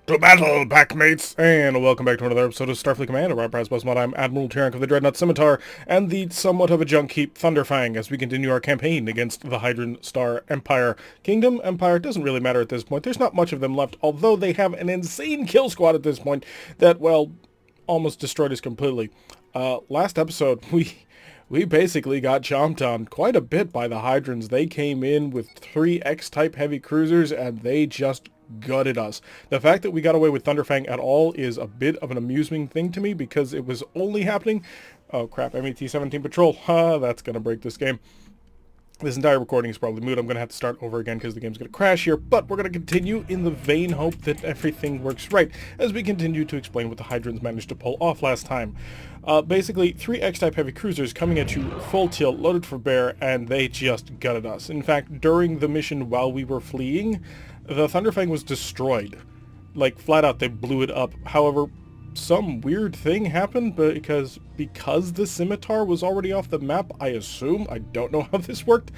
To battle, packmates! And welcome back to another episode of Starfleet Command, Orion Pirates mod. I'm Admiral Terrank of the Dreadnought Scimitar, and the somewhat of a junk heap Thunderfang as we continue our campaign against the Hydran Star Empire. Kingdom, Empire, doesn't really matter at this point. There's not much of them left, although they have an insane kill squad at this point that, well, almost destroyed us completely. Last episode, we basically got chomped on quite a bit by the Hydrans. They came in with 3 X-type heavy cruisers, and they just gutted us. The fact that we got away with Thunderfang at all is a bit of an amusing thing to me because it was only happening... Oh crap, MET-17 Patrol. That's gonna break this game. This entire recording is probably moot. I'm going to have to start over again because the game's going to crash here, but we're going to continue in the vain hope that everything works right as we continue to explain what the Hydrans managed to pull off last time. Basically, 3 X-type heavy cruisers coming at you full tilt, loaded for bear, and they just gutted us. In fact, during the mission while we were fleeing, the Thunderfang was destroyed. Like, flat out, they blew it up. However, some weird thing happened because the Scimitar was already off the map, I assume. I don't know how this worked.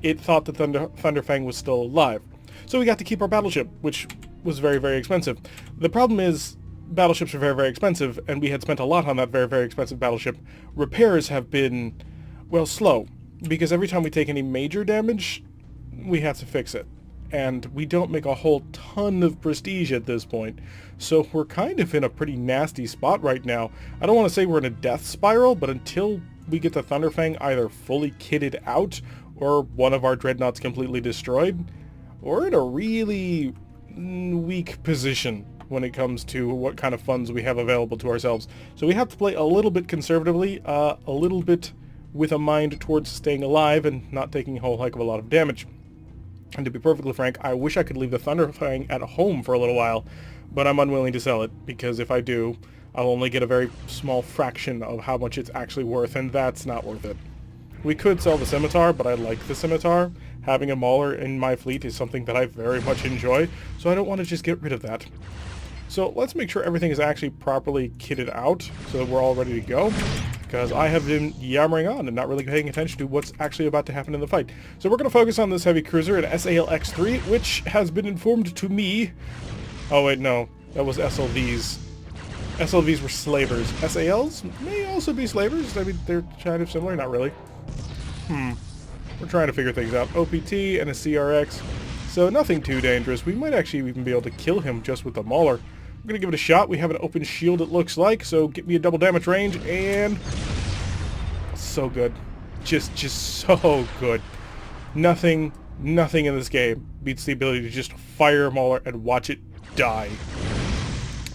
It thought the Thunderfang was still alive. So we got to keep our battleship, which was very, very expensive. The problem is, battleships are very, very expensive, and we had spent a lot on that very, very expensive battleship. Repairs have been, well, slow, because every time we take any major damage, we have to fix it. And we don't make a whole ton of prestige at this point. So we're kind of in a pretty nasty spot right now. I don't want to say we're in a death spiral, but until we get the Thunderfang either fully kitted out or one of our dreadnoughts completely destroyed, we're in a really weak position when it comes to what kind of funds we have available to ourselves. So we have to play a little bit conservatively, a little bit with a mind towards staying alive and not taking a whole heck of a lot of damage. And to be perfectly frank, I wish I could leave the Thunderfang at home for a little while, but I'm unwilling to sell it, because if I do, I'll only get a very small fraction of how much it's actually worth, and that's not worth it. We could sell the Scimitar, but I like the Scimitar. Having a Mauler in my fleet is something that I very much enjoy, so I don't want to just get rid of that. So let's make sure everything is actually properly kitted out, so that we're all ready to go. Because I have been yammering on and not really paying attention to what's actually about to happen in the fight. So we're going to focus on this heavy cruiser, an SALX-3, which has been informed to me... Oh wait, no. That was SLVs. SLVs were slavers. SALs may also be slavers. I mean, they're kind of similar. Not really. We're trying to figure things out. OPT and a CRX. So nothing too dangerous. We might actually even be able to kill him just with the Mauler. We're going to give it a shot. We have an open shield, it looks like, so get me a double damage range, and... So good. Just so good. Nothing in this game beats the ability to just fire a Mauler and watch it die.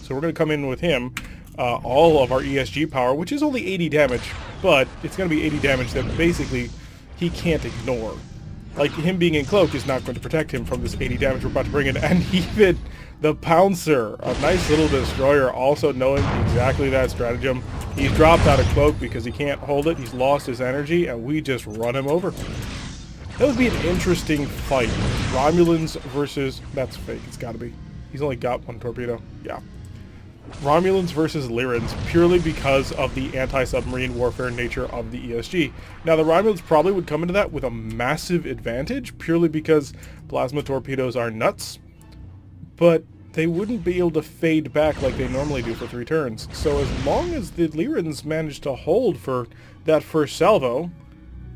So we're going to come in with him, all of our ESG power, which is only 80 damage, but it's going to be 80 damage that basically he can't ignore. Like, him being in cloak is not going to protect him from this 80 damage we're about to bring in, and even... The Pouncer, a nice little destroyer, also knowing exactly that stratagem. He's dropped out of cloak because he can't hold it. He's lost his energy, and we just run him over. That would be an interesting fight. Romulans versus... That's fake. It's got to be. He's only got 1 torpedo. Yeah. Romulans versus Lyrans, purely because of the anti-submarine warfare nature of the ESG. Now, the Romulans probably would come into that with a massive advantage, purely because plasma torpedoes are nuts. But they wouldn't be able to fade back like they normally do for 3 turns. So as long as the Lyrans manage to hold for that first salvo,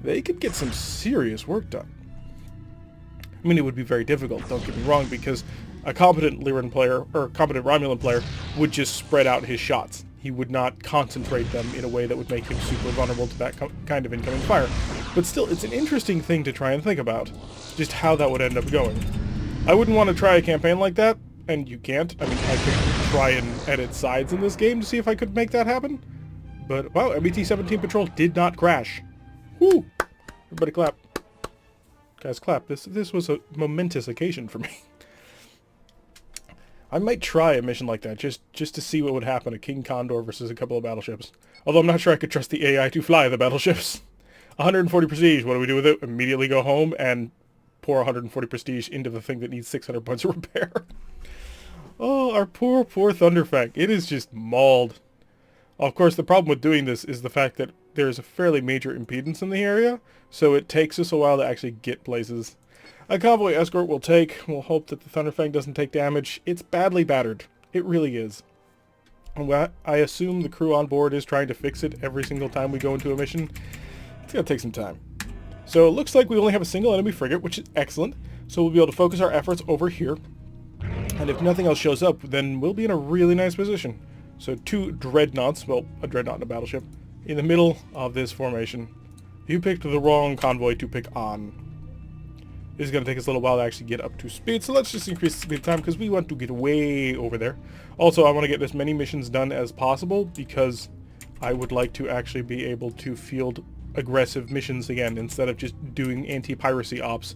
they could get some serious work done. I mean, it would be very difficult, don't get me wrong, because a competent Lyran player, or competent Romulan player, would just spread out his shots. He would not concentrate them in a way that would make him super vulnerable to that kind of incoming fire. But still, it's an interesting thing to try and think about, just how that would end up going. I wouldn't want to try a campaign like that, and you can't. I mean, I could try and edit sides in this game to see if I could make that happen. But, wow, MET-17 Patrol did not crash. Woo! Everybody clap. Guys, clap. This was a momentous occasion for me. I might try a mission like that, just to see what would happen, a King Condor versus a couple of battleships. Although I'm not sure I could trust the AI to fly the battleships. 140 prestige, what do we do with it? Immediately go home and... pour 140 prestige into the thing that needs 600 points of repair. Oh, our poor Thunderfang. It is just mauled. Of course, the problem with doing this is the fact that there's a fairly major impedance in the area, so it takes us a while to actually get places. A convoy escort will take. We'll hope that the Thunderfang doesn't take damage. It's badly battered. It really is. And I assume the crew on board is trying to fix it every single time we go into a mission. It's going to take some time. So it looks like we only have a single enemy frigate, which is excellent. So we'll be able to focus our efforts over here. And if nothing else shows up, then we'll be in a really nice position. So 2 dreadnoughts, well, a dreadnought and a battleship, in the middle of this formation. You picked the wrong convoy to pick on. This is going to take us a little while to actually get up to speed, so let's just increase the speed of time because we want to get way over there. Also, I want to get as many missions done as possible because I would like to actually be able to field aggressive missions again instead of just doing anti-piracy ops,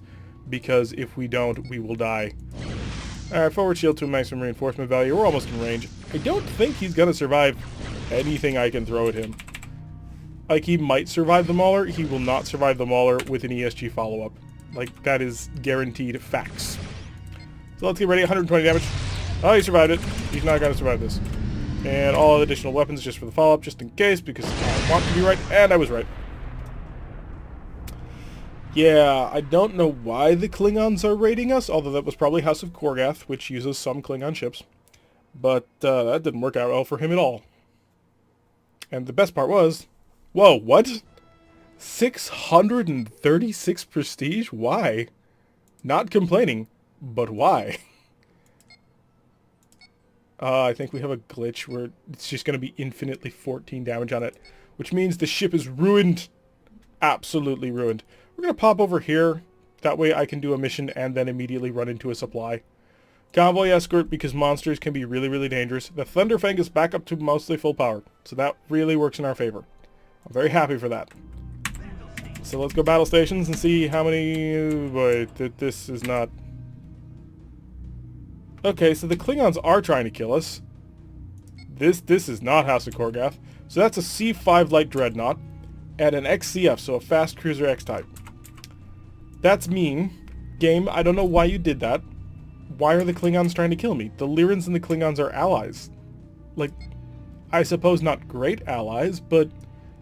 because if we don't, we will die. Alright, forward shield to maximum reinforcement value. We're almost in range. I don't think he's going to survive anything I can throw at him. Like, he might survive the Mauler. He will not survive the Mauler with an ESG follow-up. Like, that is guaranteed facts. So let's get ready. 120 damage. Oh, he survived it. He's not going to survive this. And all additional weapons just for the follow-up, just in case, because I want to be right, and I was right. Yeah, I don't know why the Klingons are raiding us, although that was probably House of Korgath, which uses some Klingon ships. But that didn't work out well for him at all. And the best part was... Whoa, what? 636 prestige? Why? Not complaining, but why? I think we have a glitch where it's just going to be infinitely 14 damage on it, which means the ship is ruined. Absolutely ruined. We're going to pop over here. That way I can do a mission and then immediately run into a supply. Convoy escort, because monsters can be really, really dangerous. The Thunderfang is back up to mostly full power, so that really works in our favor. I'm very happy for that. So let's go battle stations and see how many... Boy, this is not... Okay, so the Klingons are trying to kill us. This is not House of Korgath. So that's a C5 light dreadnought and an XCF, so a fast cruiser X-type. That's mean. Game, I don't know why you did that. Why are the Klingons trying to kill me? The Lyrans and the Klingons are allies. Like, I suppose not great allies, but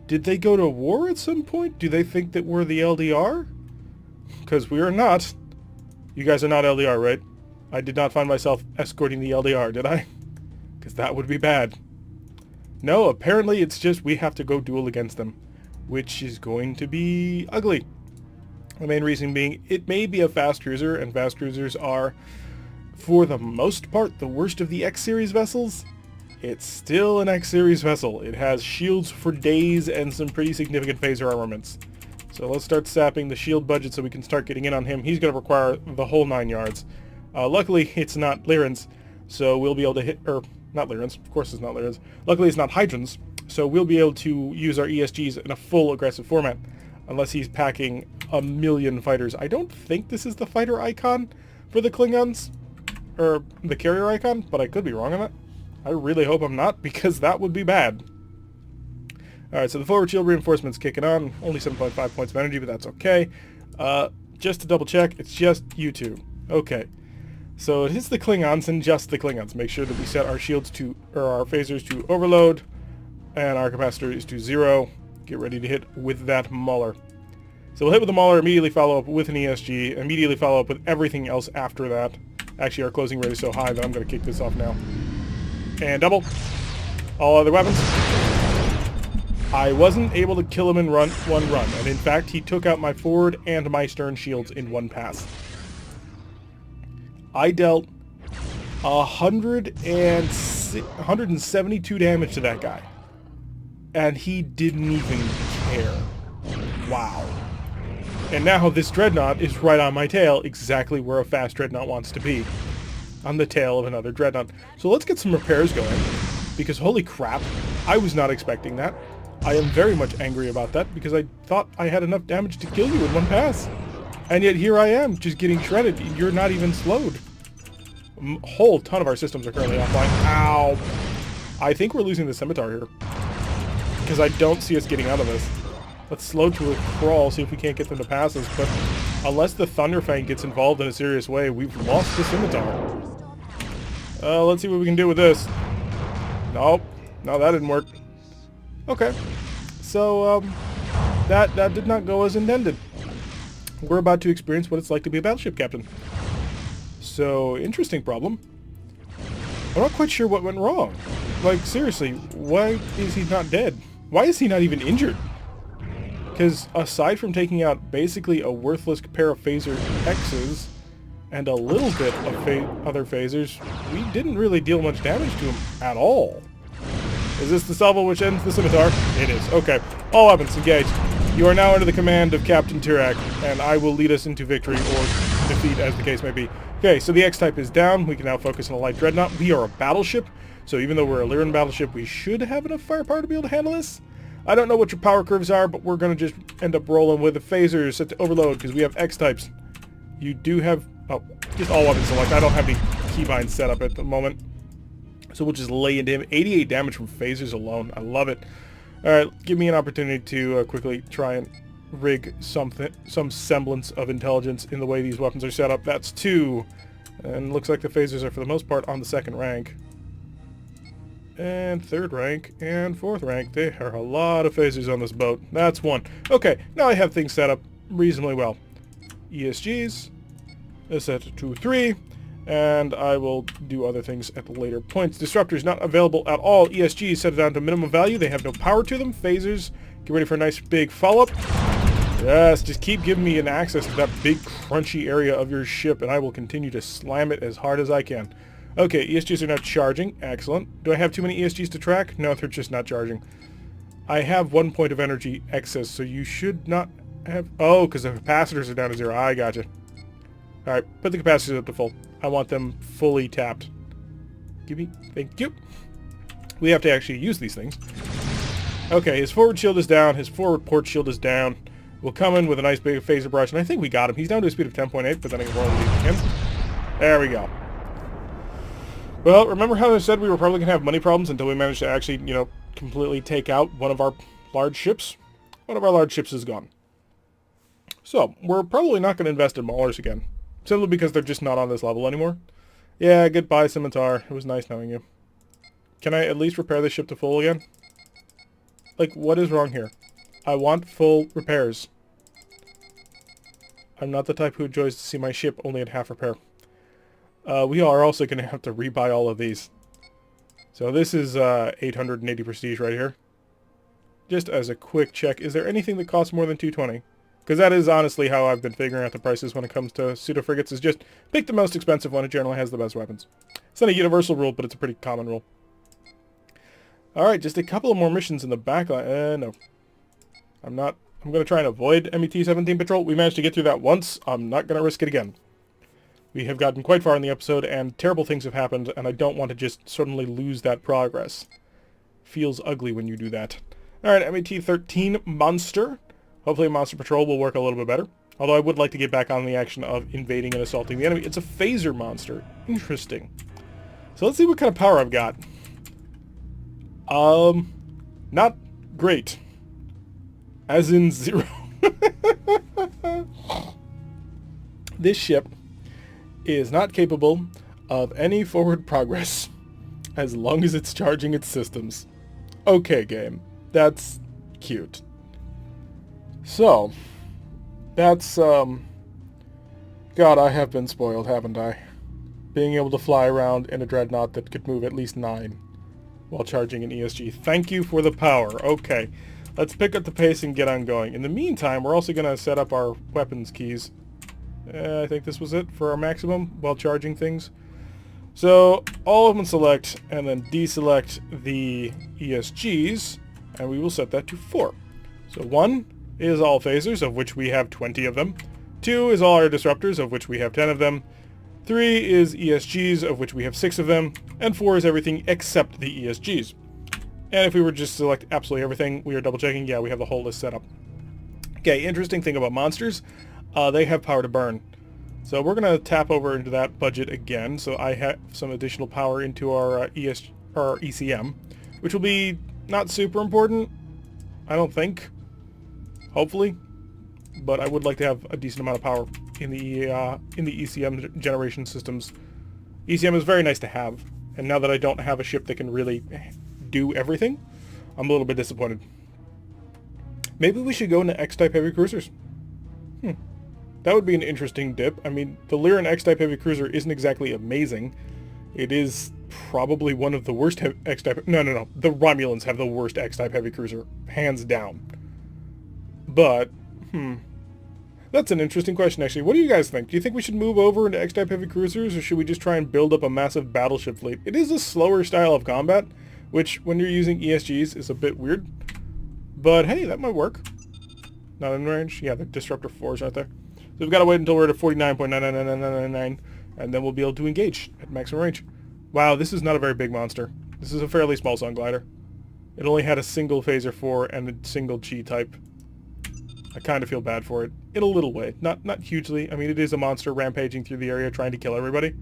did they go to war at some point? Do they think that we're the LDR? Because we are not. You guys are not LDR, right? I did not find myself escorting the LDR, did I? Because that would be bad. No, apparently it's just we have to go duel against them, which is going to be ugly. The main reason being, it may be a fast cruiser, and fast cruisers are, for the most part, the worst of the X-Series vessels. It's still an X-Series vessel. It has shields for days and some pretty significant phaser armaments. So let's start sapping the shield budget so we can start getting in on him. He's going to require the whole 9 yards. Luckily, it's not Lyrans, so we'll be able to hit... Or, not Lyrans. Of course it's not Lyrans. Luckily, it's not Hydrons, so we'll be able to use our ESGs in a full aggressive format, unless he's packing a million fighters. I don't think this is the fighter icon for the Klingons, or the carrier icon, but I could be wrong on that. I really hope I'm not, because that would be bad. Alright, so the forward shield reinforcement's kicking on. Only 7.5 points of energy, but that's okay. Just to double check, it's just you two. Okay. So it hits the Klingons and just the Klingons. Make sure that we set our shields to, or our phasers to overload, and our capacitor is to 0. Get ready to hit with that Mauler. So we'll hit with the Mauler, immediately follow up with an ESG, immediately follow up with everything else after that. Actually, our closing rate is so high that I'm going to kick this off now. And double. All other weapons. I wasn't able to kill him in one run, and in fact, he took out my forward and my stern shields in one pass. I dealt 172 damage to that guy, and he didn't even care. Wow. And now this dreadnought is right on my tail, exactly where a fast dreadnought wants to be. On the tail of another dreadnought. So let's get some repairs going, because holy crap, I was not expecting that. I am very much angry about that, because I thought I had enough damage to kill you in one pass. And yet here I am, just getting shredded. You're not even slowed. A whole ton of our systems are currently offline. Ow! I think we're losing the scimitar here, because I don't see us getting out of this. Let's slow to a crawl, see if we can't get them to pass us, but unless the Thunderfang gets involved in a serious way, we've lost the scimitar. Let's see what we can do with this. Nope. No, that didn't work. Okay. So, that did not go as intended. We're about to experience what it's like to be a battleship captain. So, interesting problem. I'm not quite sure what went wrong. Like, seriously, why is he not dead? Why is he not even injured? Because aside from taking out basically a worthless pair of phaser X's and a little bit of other phasers, we didn't really deal much damage to him at all. Is this the salvo which ends the scimitar? It is. Okay. All weapons engaged. You are now under the command of Captain Turak, and I will lead us into victory or defeat as the case may be. Okay, so the X-type is down. We can now focus on a light dreadnought. We are a battleship, so even though we're a Lyran battleship, we should have enough firepower to be able to handle this. I don't know what your power curves are, but we're going to just end up rolling with the phasers set to overload because we have X-types. You do have... oh, just all weapons select. I don't have the keybind set up at the moment. So we'll just lay into him. 88 damage from phasers alone. I love it. Alright, give me an opportunity to quickly try and rig some semblance of intelligence in the way these weapons are set up. That's 2. And looks like the phasers are for the most part on the 2nd rank. And 3rd rank, and 4th rank. There are a lot of phasers on this boat. That's 1. Okay, now I have things set up reasonably well. ESGs, set to 3, and I will do other things at later points. Disruptors not available at all. ESGs set it down to minimum value. They have no power to them. Phasers, get ready for a nice big follow-up. Yes, just keep giving me an access to that big crunchy area of your ship, and I will continue to slam it as hard as I can. Okay, ESGs are now charging. Excellent. Do I have too many ESGs to track? No, they're just not charging. I have 1 point of energy excess, so you should not have... oh, because the capacitors are down to 0. I gotcha. Alright, put the capacitors up to full. I want them fully tapped. Give me... thank you. We have to actually use these things. Okay, his forward shield is down. His forward port shield is down. We'll come in with a nice big phaser barrage, and I think we got him. He's down to a speed of 10.8, but then I can roll him. There we go. Well, remember how I said we were probably going to have money problems until we managed to actually, you know, completely take out one of our large ships? One of our large ships is gone. So, we're probably not going to invest in Maulers again. Simply because they're just not on this level anymore. Yeah, goodbye, Scimitar. It was nice knowing you. Can I at least repair this ship to full again? Like, what is wrong here? I want full repairs. I'm not the type who enjoys to see my ship only at half repair. We are also going to have to rebuy all of these. So this is 880 prestige right here. Just as a quick check, is there anything that costs more than 220? Because that is honestly how I've been figuring out the prices when it comes to pseudo-frigates, is just pick the most expensive one. It generally has the best weapons. It's not a universal rule, but it's a pretty common rule. Alright, just a couple of more missions in the backline. No. I'm going to try and avoid MET-17 patrol. We managed to get through that once. I'm not going to risk it again. We have gotten quite far in the episode, and terrible things have happened, and I don't want to just suddenly lose that progress. Feels ugly when you do that. Alright, MET-13 Monster. Hopefully Monster Patrol will work a little bit better. Although I would like to get back on the action of invading and assaulting the enemy. It's a phaser monster. Interesting. So let's see what kind of power I've got. Not great. As in 0. This ship is not capable of any forward progress as long as it's charging its systems. Okay, game. That's cute. So, that's, God, I have been spoiled, haven't I? Being able to fly around in a dreadnought that could move at least 9 while charging an ESG. Thank you for the power. Okay, let's pick up the pace and get on going. In the meantime, we're also going to set up our weapons keys. I think this was it for our maximum while charging things. So, all of them select, and then deselect the ESGs, and we will set that to 4. So 1 is all phasers, of which we have 20 of them. 2 is all our disruptors, of which we have 10 of them. 3 is ESGs, of which we have 6 of them. And 4 is everything except the ESGs. And if we were to just select absolutely everything, we are double checking. Yeah, we have the whole list set up. Okay, interesting thing about monsters. They have power to burn. So we're going to tap over into that budget again. So I have some additional power into our ECM, which will be not super important, I don't think. Hopefully. But I would like to have a decent amount of power in the ECM generation systems. ECM is very nice to have. And now that I don't have a ship that can really do everything, I'm a little bit disappointed. Maybe we should go into X-type heavy cruisers. That would be an interesting dip. I mean, the Lyran X-type heavy cruiser isn't exactly amazing. It is probably one of the worst X-type... No. The Romulans have the worst X-type heavy cruiser, hands down. But, that's an interesting question, actually. What do you guys think? Do you think we should move over into X-type heavy cruisers, or should we just try and build up a massive battleship fleet? It is a slower style of combat, which, when you're using ESGs, is a bit weird. But, hey, that might work. Not in range? Yeah, the Disruptor 4s aren't there. So we've got to wait until we're at 49.99999, and then we'll be able to engage at maximum range. Wow, this is not a very big monster. This is a fairly small Sun Glider. It only had a single Phaser 4 and a single G-type. I kind of feel bad for it. In a little way. Not hugely. I mean, it is a monster rampaging through the area trying to kill everybody.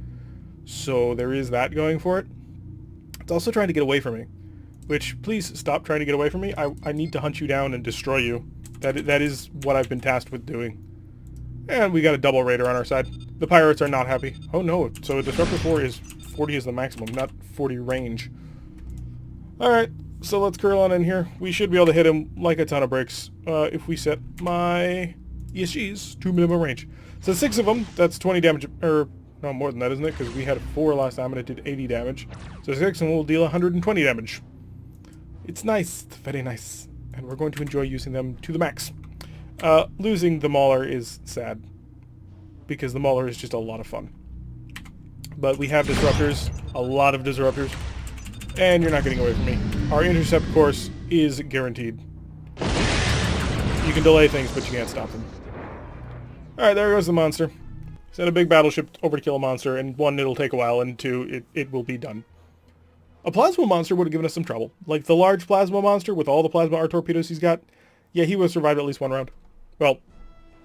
So there is that going for it. It's also trying to get away from me. Which, please stop trying to get away from me. I need to hunt you down and destroy you. That is what I've been tasked with doing. And we got a double raider on our side. The pirates are not happy. Oh no, so a Disruptor 4 is 40 is the maximum, not 40 range. Alright, so let's curl on in here. We should be able to hit him like a ton of bricks if we set my ESGs to minimum range. So 6 of them, that's 20 damage, or no, more than that, isn't it? Because we had 4 last time and it did 80 damage. So 6 of them will deal 120 damage. It's nice, it's very nice. And we're going to enjoy using them to the max. Losing the Mauler is sad, because the Mauler is just a lot of fun. But we have disruptors, a lot of disruptors, and you're not getting away from me. Our intercept course is guaranteed. You can delay things, but you can't stop them. Alright, there goes the monster. Send a big battleship over to kill a monster, and 1, it'll take a while, and 2, it will be done. A plasma monster would have given us some trouble. Like the large plasma monster with all the plasma R torpedoes he's got, yeah, he would have survived at least 1 round. Well,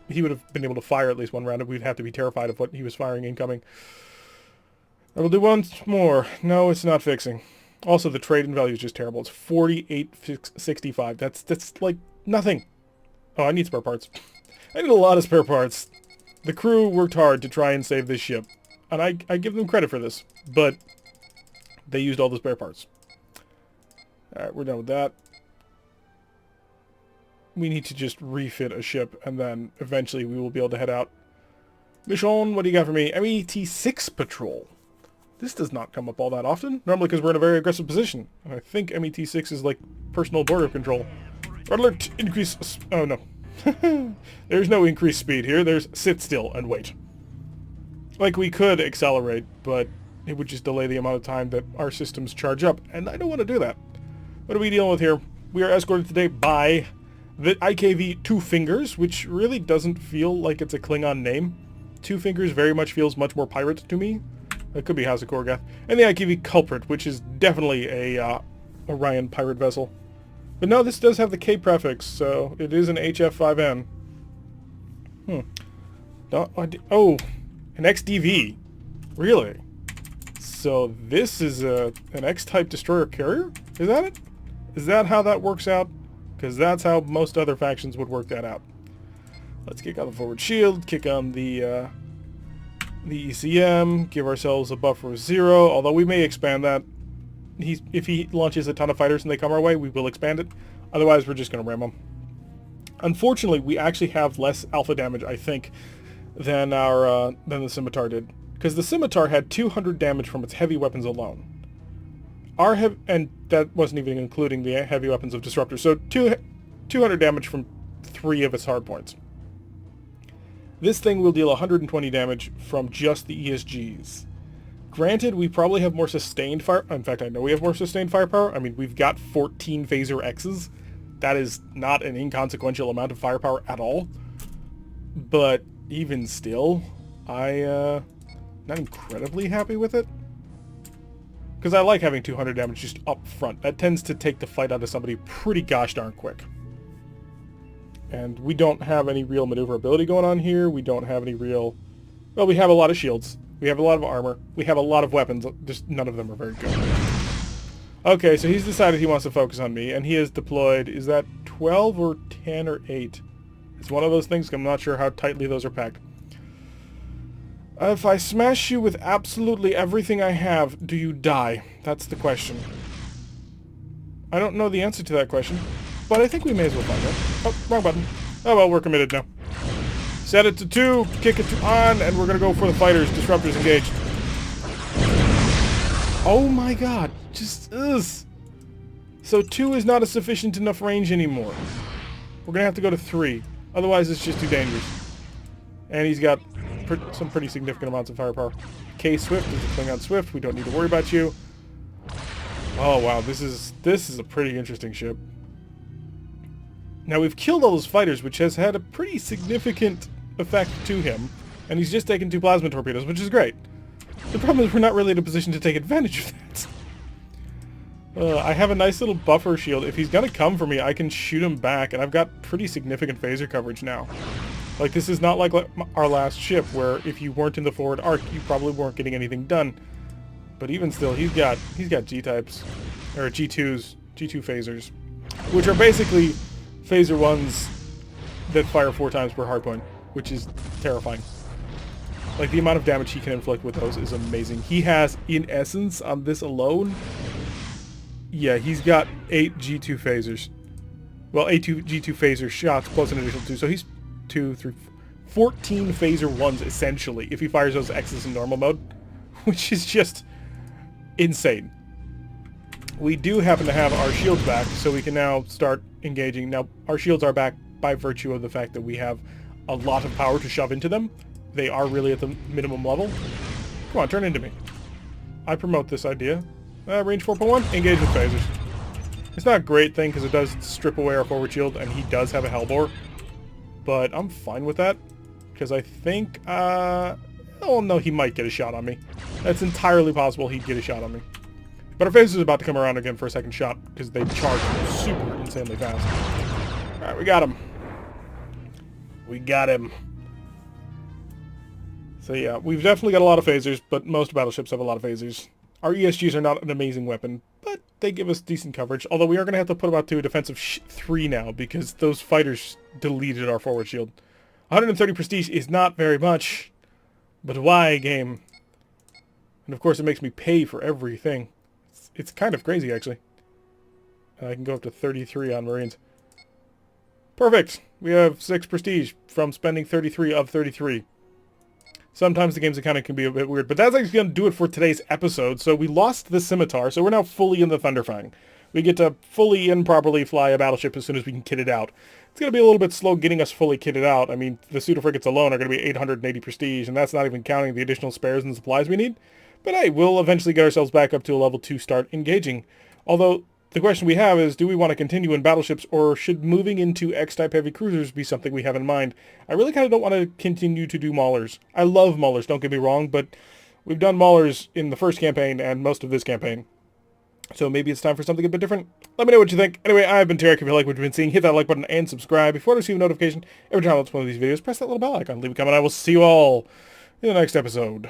he would have been able to fire at least 1 round, and we'd have to be terrified of what he was firing incoming. That'll do once more. No, it's not fixing. Also, the trade-in value is just terrible. It's 48.65. That's like nothing. Oh, I need spare parts. I need a lot of spare parts. The crew worked hard to try and save this ship, and I give them credit for this, but they used all the spare parts. Alright, we're done with that. We need to just refit a ship, and then eventually we will be able to head out. Mission, what do you got for me? MET-6 patrol. This does not come up all that often. Normally because we're in a very aggressive position. And I think MET-6 is like personal border control. Red alert, increase... Oh, no. There's no increased speed here. There's sit still and wait. Like, we could accelerate, but it would just delay the amount of time that our systems charge up. And I don't want to do that. What are we dealing with here? We are escorted today by the IKV Two Fingers, which really doesn't feel like it's a Klingon name. Two Fingers very much feels much more pirate to me. It could be House of Korgoth. And the IKV Culprit, which is definitely a Orion pirate vessel. But no, this does have the K prefix, so it is an HF5N. Oh, an XDV. Really? So this is an X-type destroyer carrier? Is that it? Is that how that works out? Because that's how most other factions would work that out. Let's kick on the forward shield, kick on the ECM, give ourselves a buffer of 0, although we may expand that. If he launches a ton of fighters and they come our way, we will expand it. Otherwise, we're just going to ram them. Unfortunately, we actually have less alpha damage, I think, than the Scimitar did. Because the Scimitar had 200 damage from its heavy weapons alone. And that wasn't even including the heavy weapons of Disruptor. So 200 damage from 3 of its hardpoints. This thing will deal 120 damage from just the ESGs. Granted, we probably have more sustained fire... In fact, I know we have more sustained firepower. I mean, we've got 14 Phaser X's. That is not an inconsequential amount of firepower at all. But even still, I'm not incredibly happy with it. Because I like having 200 damage just up front. That tends to take the fight out of somebody pretty gosh darn quick. And we don't have any real maneuverability going on here. We don't have any real... Well, we have a lot of shields. We have a lot of armor. We have a lot of weapons. Just none of them are very good. Okay, so he's decided he wants to focus on me, and he has deployed... Is that 12 or 10 or 8? It's one of those things. I'm not sure how tightly those are packed. If I smash you with absolutely everything I have, do you die? That's the question. I don't know the answer to that question, but I think we may as well find out. Oh, wrong button. Oh well, we're committed now. Set it to 2, kick it to on, and we're going to go for the fighters. Disruptors engaged. Oh my god. Just, ugh. So 2 is not a sufficient enough range anymore. We're gonna have to go to 3. Otherwise, it's just too dangerous. And he's got some pretty significant amounts of firepower. K-Swift is a Klingon Swift. We don't need to worry about you. Oh wow, this is a pretty interesting ship. Now we've killed all those fighters, which has had a pretty significant effect to him, and he's just taken 2 plasma torpedoes, which is great. The problem is we're not really in a position to take advantage of that. I have a nice little buffer shield. If he's gonna come for me, I can shoot him back, and I've got pretty significant phaser coverage now. Like, this is not like our last ship, where if you weren't in the forward arc, you probably weren't getting anything done. But even still, he's got G-types, or G2s, G2 phasers, which are basically phaser ones that fire 4 times per hardpoint, which is terrifying. Like, the amount of damage he can inflict with those is amazing. He has, in essence, on this alone, yeah, he's got 8 G2 phasers. Well, 8 G2 phaser shots plus an additional 2, so he's 2, 3, 14 phaser ones, essentially, if he fires those X's in normal mode, which is just insane. We do happen to have our shields back, so we can now start engaging. Now, our shields are back by virtue of the fact that we have a lot of power to shove into them. They are really at the minimum level. Come on, turn into me. I promote this idea. Range 4.1, engage with phasers. It's not a great thing because it does strip away our forward shield, and he does have a Hellbore. But I'm fine with that, because I think, oh no, he might get a shot on me. That's entirely possible he'd get a shot on me. But our phaser's about to come around again for a second shot, because they charge super insanely fast. Alright, we got him. We got him. So yeah, we've definitely got a lot of phasers, but most battleships have a lot of phasers. Our ESGs are not an amazing weapon, but they give us decent coverage. Although we are going to have to put them out to a defensive 3 now, because those fighters deleted our forward shield. 130 prestige is not very much, but why, game? And of course it makes me pay for everything. It's kind of crazy, actually. I can go up to 33 on Marines. Perfect! We have 6 prestige from spending 33 of 33. Sometimes the game's accounting can be a bit weird, but that's actually going to do it for today's episode. So we lost the Scimitar, so we're now fully in the Thunderfang. We get to fully and properly fly a battleship as soon as we can kit it out. It's going to be a little bit slow getting us fully kitted out. I mean, the pseudo frigates alone are going to be 880 prestige, and that's not even counting the additional spares and supplies we need. But hey, we'll eventually get ourselves back up to a level 2 start engaging. Although, the question we have is, do we want to continue in battleships, or should moving into X-type heavy cruisers be something we have in mind? I really kind of don't want to continue to do maulers. I love maulers, don't get me wrong, but we've done maulers in the first campaign and most of this campaign. So maybe it's time for something a bit different. Let me know what you think. Anyway, I've been Tarek. If you like what you've been seeing, hit that like button and subscribe. Before you receive a notification every time I upload one of these videos, press that little bell icon. Leave a comment. I will see you all in the next episode.